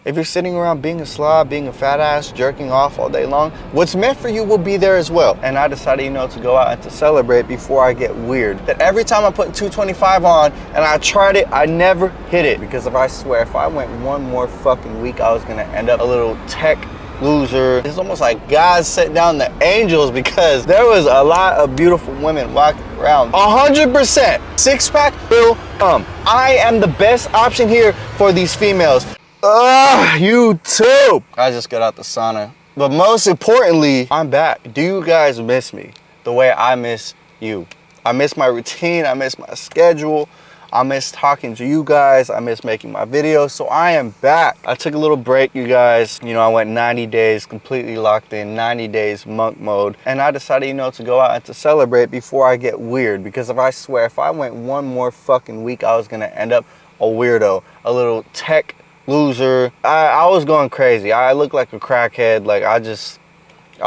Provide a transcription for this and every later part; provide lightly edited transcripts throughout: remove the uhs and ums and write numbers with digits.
If you're sitting around being a slob, being a fat ass, jerking off all day long, what's meant for you will be there as well. And I decided, you know, to go out and to celebrate before I get weird. That every time I put 225 on and I tried it, I never hit it. Because if I went one more fucking week, I was gonna end up a little tech loser. It's almost like God sent down the angels because there was a lot of beautiful women walking around. 100% six-pack will come. I am the best option here for these females. YouTube. I just got out the sauna. But most importantly, I'm back. Do you guys miss me the way I miss you? I miss my routine. I miss my schedule. I miss talking to you guys. I miss making my videos. So I am back. I took a little break, you guys. You know, I went 90 days completely locked in, 90 days monk mode. And I decided, you know, to go out and to celebrate before I get weird. Because if I went one more fucking week, I was going to end up a weirdo, a little tech loser. I was going crazy. I looked like a crackhead. Like I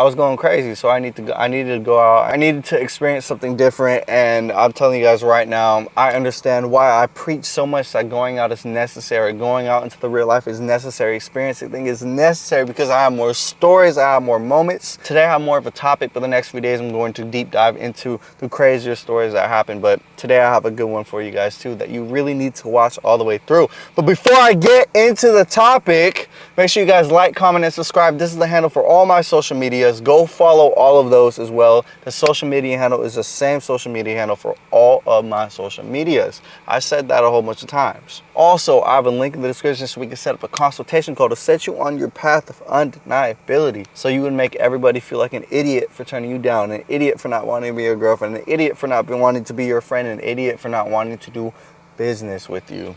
was going crazy. So I needed to go out. I needed to experience something different. And I'm telling you guys right now, I understand why I preach so much that going out is necessary. Going out into the real life is necessary. Experiencing things is necessary because I have more stories. I have more moments. Today I have more of a topic, but the next few days I'm going to deep dive into the crazier stories that happen. But today I have a good one for you guys too that you really need to watch all the way through. But before I get into the topic, make sure you guys like, comment, and subscribe. This is the handle for all my social media. Go follow all of those as well. The social media handle is the same social media handle for all of my social medias. I said that a whole bunch of times. Also, I have a link in the description so we can set up a consultation call to set you on your path of undeniability. So you would make everybody feel like an idiot for turning you down, an idiot for not wanting to be your girlfriend, an idiot for not wanting to be your friend, an idiot for not wanting to do business with you.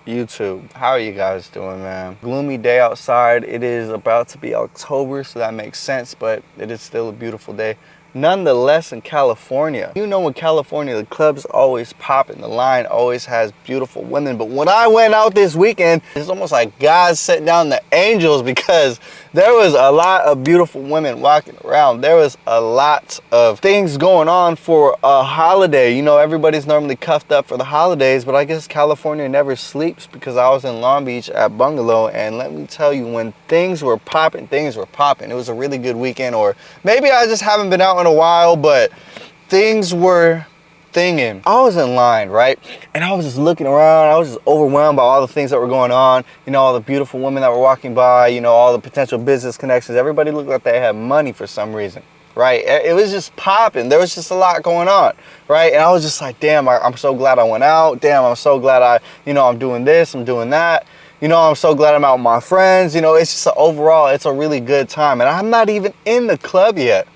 YouTube, how are you guys doing, man? Gloomy day outside. It is about to be October, so that makes sense, but it is still a beautiful day nonetheless in California. You know, in California, the clubs always popping, the line always has beautiful women. But when I went out this weekend, it's almost like God sent down the angels because there was a lot of beautiful women walking around. There was a lot of things going on for a holiday. You know, everybody's normally cuffed up for the holidays, but I guess California never sleeps because I was in Long Beach at Bungalow, and let me tell you, when things were popping, things were popping. It was a really good weekend, or maybe I just haven't been out in a while, but things were thinging. I was in line, right? And I was just looking around. I was just overwhelmed by all the things that were going on. You know, all the beautiful women that were walking by, you know, all the potential business connections. Everybody looked like they had money for some reason, right? It was just popping. There was just a lot going on, right? And I was just like, damn, I'm so glad I went out. Damn, I'm so glad I'm doing this, I'm doing that. You know, I'm so glad I'm out with my friends. You know, it's just overall, it's a really good time. And I'm not even in the club yet.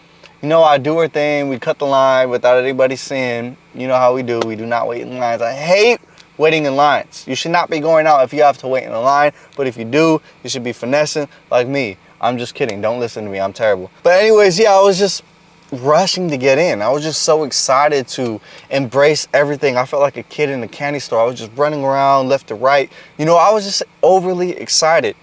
You know, I do our thing. We cut the line without anybody seeing. You know how we do. We do not wait in lines. I hate waiting in lines. You should not be going out if you have to wait in a line. But if you do, you should be finessing like me. I'm just kidding. Don't listen to me. I'm terrible. But anyways, yeah, I was just rushing to get in. I was just so excited to embrace everything. I felt like a kid in a candy store. I was just running around left to right. You know, I was just overly excited,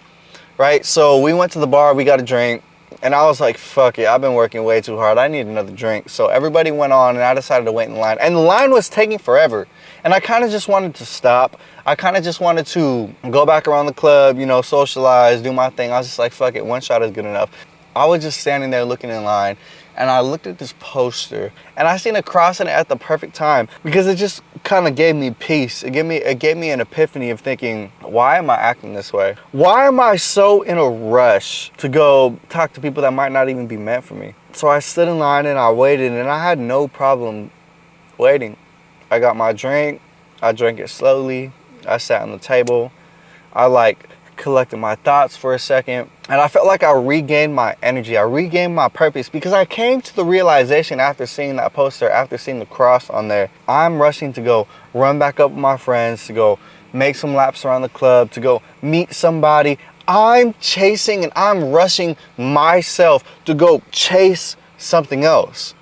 right? So we went to the bar. We got a drink. And I was like, fuck it, I've been working way too hard. I need another drink. So everybody went on and I decided to wait in the line. And the line was taking forever. And I kind of just wanted to stop. I kind of just wanted to go back around the club, you know, socialize, do my thing. I was just like, fuck it, one shot is good enough. I was just standing there looking in line. And I looked at this poster and I seen it crossing at the perfect time because it just kind of gave me peace. It gave me an epiphany of thinking, why am I acting this way? Why am I so in a rush to go talk to people that might not even be meant for me? So I stood in line and I waited, and I had no problem waiting. I got my drink. I drank it slowly. I sat on the table. I collected my thoughts for a second, and I felt like I regained my energy. I regained my purpose because I came to the realization after seeing that poster, after seeing the cross on there, I'm rushing to go run back up with my friends, to go make some laps around the club, to go meet somebody. I'm chasing and I'm rushing myself to go chase something else.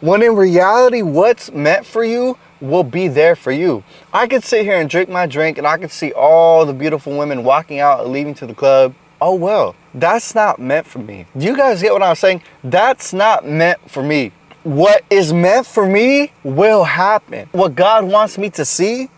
When in reality, what's meant for you will be there for you. I could sit here and drink my drink and I could see all the beautiful women walking out and leaving to the club. Oh well, that's not meant for me. Do you guys get what I'm saying? That's not meant for me. What is meant for me will happen. What God wants me to see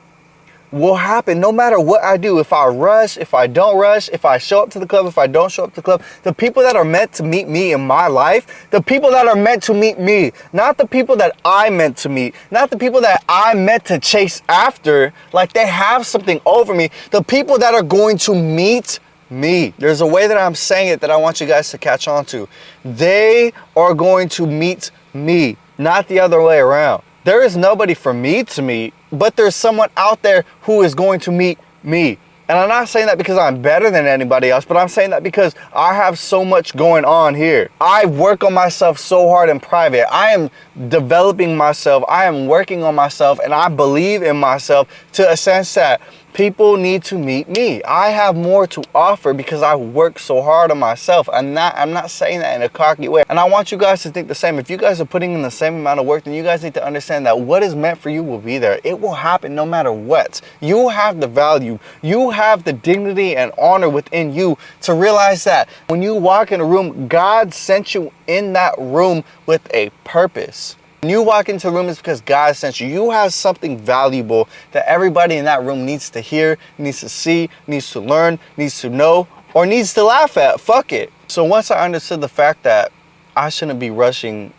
will happen no matter what I do. If I rush, if I don't rush, if I show up to the club, if I don't show up to the club, the people that are meant to meet me in my life, the people that are meant to meet me, not the people that I meant to meet, not the people that I meant to chase after, like they have something over me, the people that are going to meet me. There's a way that I'm saying it that I want you guys to catch on to. They are going to meet me, not the other way around. There is nobody for me to meet, but there's someone out there who is going to meet me. And I'm not saying that because I'm better than anybody else, but I'm saying that because I have so much going on here. I work on myself so hard in private. I am developing myself. I am working on myself, and I believe in myself to a sense that people need to meet me. I have more to offer because I work so hard on myself. I'm not saying that in a cocky way. And I want you guys to think the same. If you guys are putting in the same amount of work, then you guys need to understand that what is meant for you will be there. It will happen no matter what. You have the value. You have the dignity and honor within you to realize that when you walk in a room, God sent you in that room with a purpose. When you walk into a room, it's because God sent you. You have something valuable that everybody in that room needs to hear, needs to see, needs to learn, needs to know, or needs to laugh at. Fuck it. So once I understood the fact that I shouldn't be rushing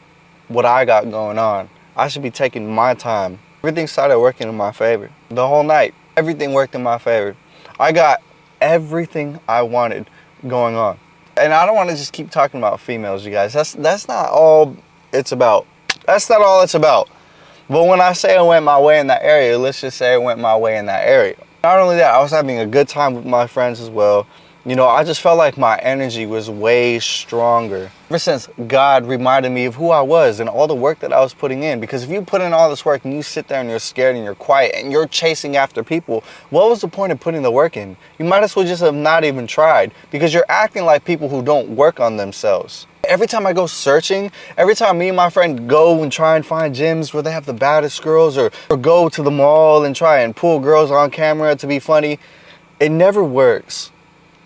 what I got going on, I should be taking my time, everything started working in my favor. The whole night, everything worked in my favor. I got everything I wanted going on. And I don't want to just keep talking about females, you guys. That's not all it's about. That's not all it's about. But when I say it went my way in that area, let's just say it went my way in that area. Not only that, I was having a good time with my friends as well. You know, I just felt like my energy was way stronger. Ever since God reminded me of who I was and all the work that I was putting in. Because if you put in all this work and you sit there and you're scared and you're quiet and you're chasing after people, what was the point of putting the work in? You might as well just have not even tried, because you're acting like people who don't work on themselves. Every time I go searching, every time me and my friend go and try and find gyms where they have the baddest girls, or go to the mall and try and pull girls on camera to be funny, it never works.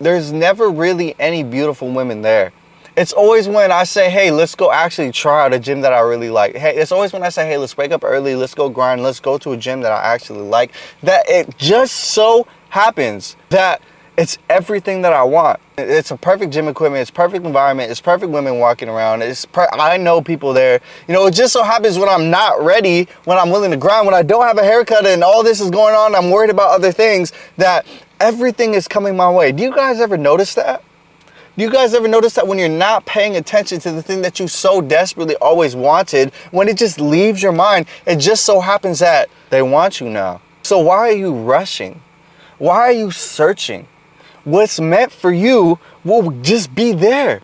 There's never really any beautiful women there. It's always when I say, hey, let's go actually try out a gym that I really like. Hey, it's always when I say, hey, let's wake up early, let's go grind, let's go to a gym that I actually like, that it just so happens that it's everything that I want. It's a perfect gym equipment, it's perfect environment, it's perfect women walking around, I know people there. You know, it just so happens when I'm not ready, when I'm willing to grind, when I don't have a haircut and all this is going on, I'm worried about other things, that everything is coming my way. Do you guys ever notice that? Do you guys ever notice that when you're not paying attention to the thing that you so desperately always wanted, when it just leaves your mind, it just so happens that they want you now? So why are you rushing? Why are you searching? What's meant for you will just be there.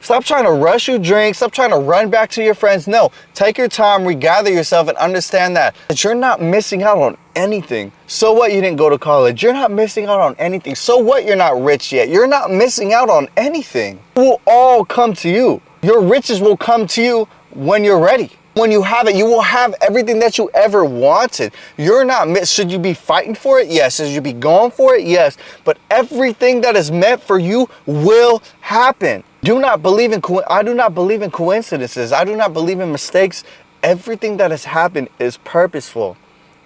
Stop trying to rush your drink. Stop trying to run back to your friends. No, take your time, regather yourself, and understand that you're not missing out on anything. So what you didn't go to college? You're not missing out on anything. So what you're not rich yet? You're not missing out on anything. It will all come to you. Your riches will come to you when you're ready. When you have it, you will have everything that you ever wanted. You're not should you be fighting for it? Yes. Should you be going for it? Yes. But everything that is meant for you will happen. I do not believe in coincidences. I do not believe in mistakes. Everything that has happened is purposeful.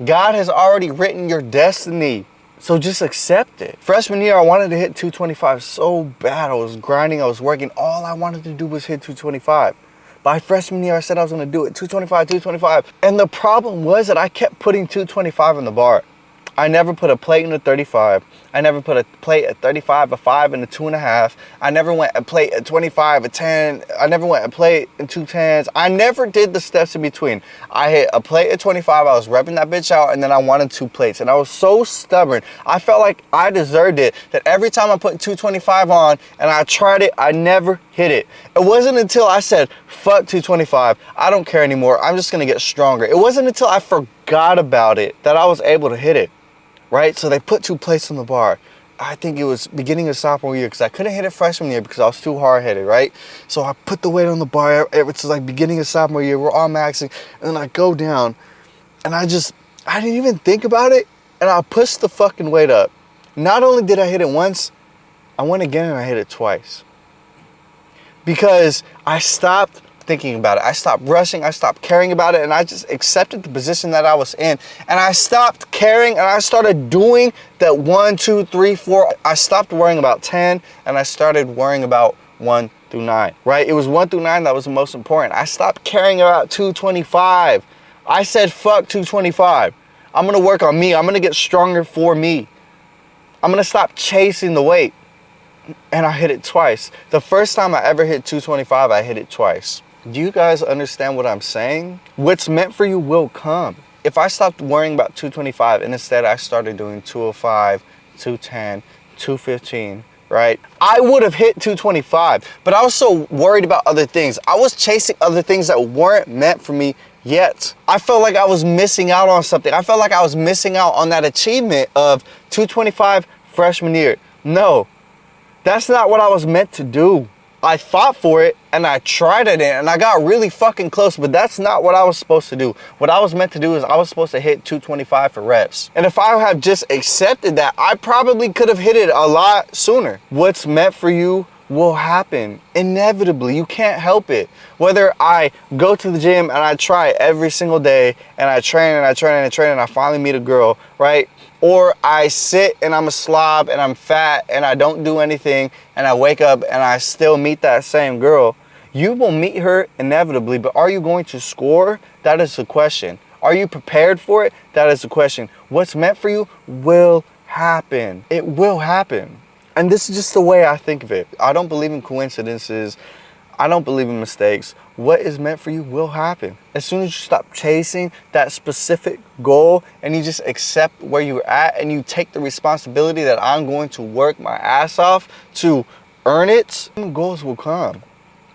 God has already written your destiny. So just accept it. Freshman year, I wanted to hit 225 so bad. I was grinding, I was working. All I wanted to do was hit 225. By freshman year, I said I was gonna do it, 225, 225. And the problem was that I kept putting 225 on the bar. I never put a plate in a 35. I never put a plate at 35, a 5, and a 2.5. I never went a plate at 25, a 10. I never went a plate in 2 10s. I never did the steps in between. I hit a plate at 25. I was repping that bitch out, and then I wanted 2 plates. And I was so stubborn. I felt like I deserved it, that every time I put 225 on and I tried it, I never hit it. It wasn't until I said, fuck 225. I don't care anymore. I'm just gonna get stronger. It wasn't until I forgot about it that I was able to hit it. Right? So they put 2 plates on the bar. I think it was beginning of sophomore year, because I couldn't hit it freshman year because I was too hard-headed, right? So I put the weight on the bar. It's like beginning of sophomore year. We're all maxing. And then I go down, and I didn't even think about it, and I pushed the fucking weight up. Not only did I hit it once, I went again and I hit it twice. Because I stopped thinking about it. I stopped rushing. I stopped caring about it. And I just accepted the position that I was in. And I stopped caring and I started doing that 1, 2, 3, 4. I stopped worrying about 10 and I started worrying about 1 through 9, right? It was 1 through 9 that was the most important. I stopped caring about 225. I said, fuck 225. I'm gonna work on me. I'm gonna get stronger for me. I'm gonna stop chasing the weight. And I hit it twice. The first time I ever hit 225, I hit it twice. Do you guys understand what I'm saying? What's meant for you will come. If I stopped worrying about 225 and instead I started doing 205, 210, 215, right? I would have hit 225, but I was so worried about other things. I was chasing other things that weren't meant for me yet. I felt like I was missing out on something. I felt like I was missing out on that achievement of 225 freshman year. No. That's not what I was meant to do. I fought for it and I tried it and I got really fucking close, but that's not what I was supposed to do. What I was meant to do is I was supposed to hit 225 for reps. And if I had just accepted that, I probably could have hit it a lot sooner. What's meant for you will happen inevitably. You can't help it. Whether I go to the gym and I try every single day and I train and I train and I train and I finally meet a girl, right? Or I sit and I'm a slob and I'm fat and I don't do anything and I wake up and I still meet that same girl. You will meet her inevitably, but are you going to score? That is the question. Are you prepared for it? That is the question. What's meant for you will happen. It will happen. And this is just the way I think of it. I don't believe in coincidences. I don't believe in mistakes. What is meant for you will happen. As soon as you stop chasing that specific goal and you just accept where you're at and you take the responsibility that I'm going to work my ass off to earn it, goals will come.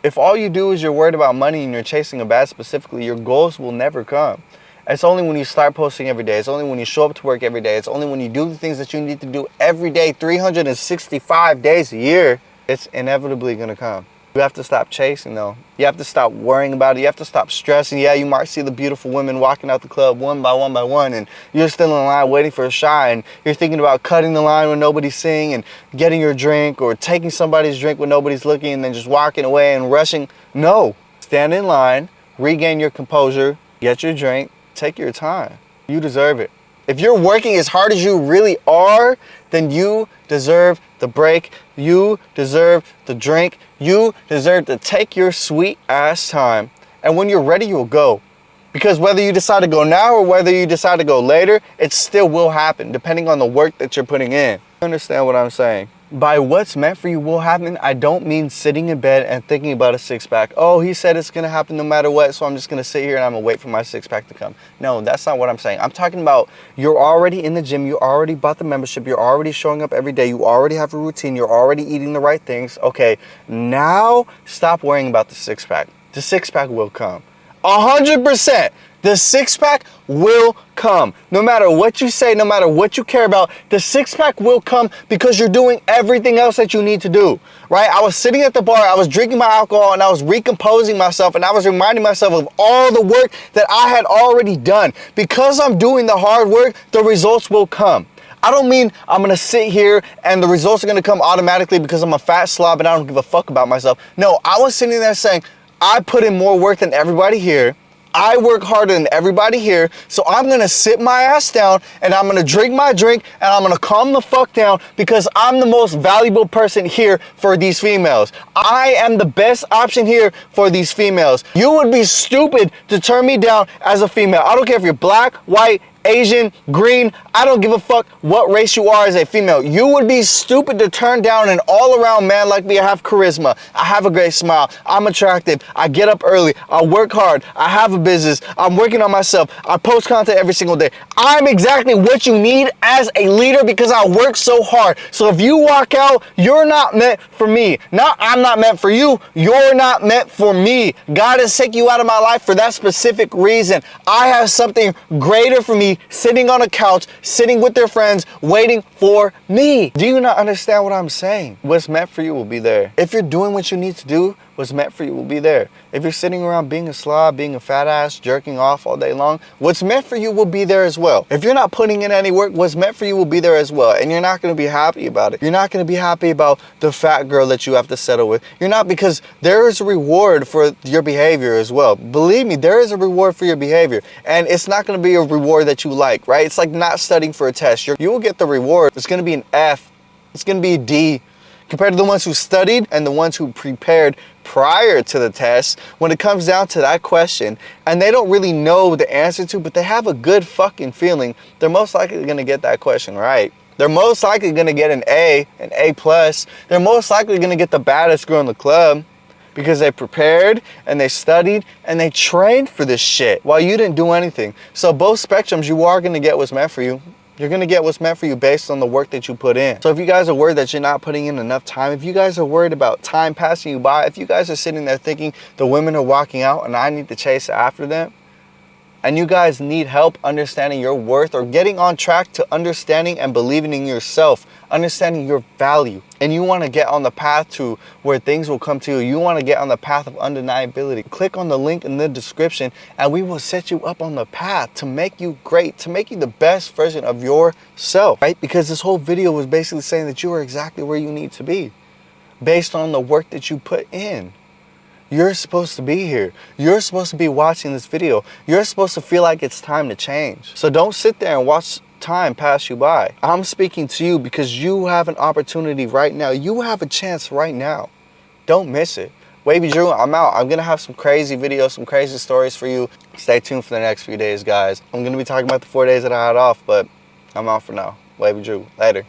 If all you do is you're worried about money and you're chasing a bag specifically, your goals will never come. It's only when you start posting every day. It's only when you show up to work every day. It's only when you do the things that you need to do every day, 365 days a year, it's inevitably gonna come. You have to stop chasing though. You have to stop worrying about it. You have to stop stressing. Yeah, you might see the beautiful women walking out the club one by one and you're still in line waiting for a shot and you're thinking about cutting the line when nobody's seeing and getting your drink or taking somebody's drink when nobody's looking and then just walking away and rushing. No, stand in line, regain your composure, get your drink, take your time. You deserve it. If you're working as hard as you really are, then you deserve the break. You deserve the drink. You deserve to take your sweet ass time. And when you're ready, you'll go. Because whether you decide to go now or whether you decide to go later, it still will happen depending on the work that you're putting in. Understand what I'm saying? By what's meant for you will happen, I don't mean sitting in bed and thinking about a six-pack. Oh, he said it's gonna happen no matter what, so I'm just gonna sit here and I'm gonna wait for my six-pack to come. No, that's not what I'm saying. I'm talking about you're already in the gym, you already bought the membership, you're already showing up every day, you already have a routine, you're already eating the right things. Okay, now stop worrying about the six-pack. The six-pack will come. 100%. The six-pack will come. No matter what you say, no matter what you care about, the six-pack will come because you're doing everything else that you need to do, right? I was sitting at the bar, I was drinking my alcohol, and I was recomposing myself, and I was reminding myself of all the work that I had already done. Because I'm doing the hard work, the results will come. I don't mean I'm gonna sit here and the results are gonna come automatically because I'm a fat slob and I don't give a fuck about myself. No, I was sitting there saying, I put in more work than everybody here. I work harder than everybody here, so I'm gonna sit my ass down and I'm gonna drink my drink and I'm gonna calm the fuck down because I'm the most valuable person here for these females. I am the best option here for these females. You would be stupid to turn me down as a female. I don't care if you're black, white, Asian, green, I don't give a fuck what race you are as a female. You would be stupid to turn down an all-around man like me. I have charisma, I have a great smile, I'm attractive, I get up early, I work hard, I have a business, I'm working on myself, I post content every single day. I'm exactly what you need as a leader because I work so hard. So if you walk out, you're not meant for me. Not I'm not meant for you, you're not meant for me. God has taken you out of my life for that specific reason. I have something greater for me sitting on a couch, sitting with their friends, waiting for me. Do you not understand what I'm saying? What's meant for you will be there. If you're doing what you need to do what's meant for you will be there. If you're sitting around being a slob, being a fat ass, jerking off all day long, what's meant for you will be there as well. If you're not putting in any work, what's meant for you will be there as well. And you're not going to be happy about it. You're not going to be happy about the fat girl that you have to settle with. You're not, because there is a reward for your behavior as well. Believe me, there is a reward for your behavior. And it's not going to be a reward that you like, right? It's like not studying for a test. You will get the reward. It's going to be an F. It's going to be a D. Compared to the ones who studied and the ones who prepared prior to the test, when it comes down to that question, and they don't really know the answer to, but they have a good fucking feeling, they're most likely gonna get that question right. They're most likely gonna get an A plus. They're most likely gonna get the baddest girl in the club because they prepared and they studied and they trained for this shit while you didn't do anything. So both spectrums, you are gonna get what's meant for you. You're gonna get what's meant for you based on the work that you put in. So if you guys are worried that you're not putting in enough time, if you guys are worried about time passing you by, if you guys are sitting there thinking the women are walking out and I need to chase after them, and you guys need help understanding your worth or getting on track to understanding and believing in yourself, understanding your value, and you want to get on the path to where things will come to you, you want to get on the path of undeniability, click on the link in the description and we will set you up on the path to make you great, to make you the best version of yourself, right? Because this whole video was basically saying that you are exactly where you need to be based on the work that you put in. You're supposed to be here. You're supposed to be watching this video. You're supposed to feel like it's time to change. So don't sit there and watch time pass you by. I'm speaking to you because you have an opportunity right now. You have a chance right now. Don't miss it. Wavy Drew, I'm out. I'm gonna have some crazy videos, some crazy stories for you. Stay tuned for the next few days, guys. I'm gonna be talking about the 4 days that I had off, but I'm out for now. Wavy Drew, later.